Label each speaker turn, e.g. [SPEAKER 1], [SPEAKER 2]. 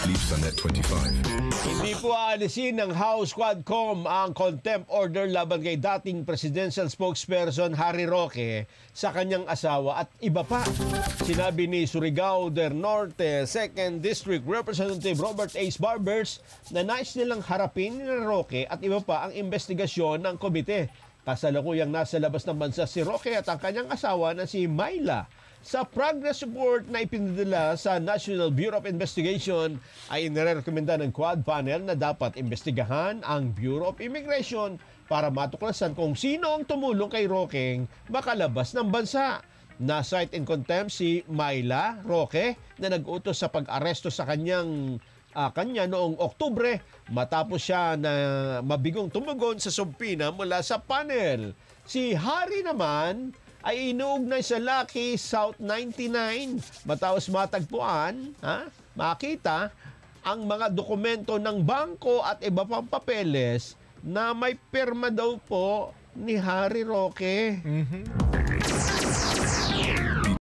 [SPEAKER 1] Leave sa Net 25.
[SPEAKER 2] Hindi po aalisin ng House Quadcom ang contempt order laban kay dating presidential spokesperson Harry Roque sa kanyang asawa at iba pa. Sinabi ni Surigao del Norte 2nd District Representative Robert Ace Barbers na nais nilang harapin ni Roque at iba pa ang investigasyon ng komite. Kasalukuyang nasa labas ng bansa si Roque at ang kanyang asawa na si Myla. Sa progress report na ipinadala sa National Bureau of Investigation ay inirekomenda ng Quad Panel na dapat imbestigahan ang Bureau of Immigration para matuklasan kung sino ang tumulong kay Roque makalabas ng bansa. Na-cite in contempt si Myla Roque na nag-utos sa pag-aresto sa kanya noong Oktubre matapos siya na mabigong tumugon sa sumpina mula sa panel. Si Harry naman ay inuugnay sa Lucky South 99 matapos matagpuan, makita ang mga dokumento ng bangko at iba pang papeles na may pirma daw po ni Harry Roque.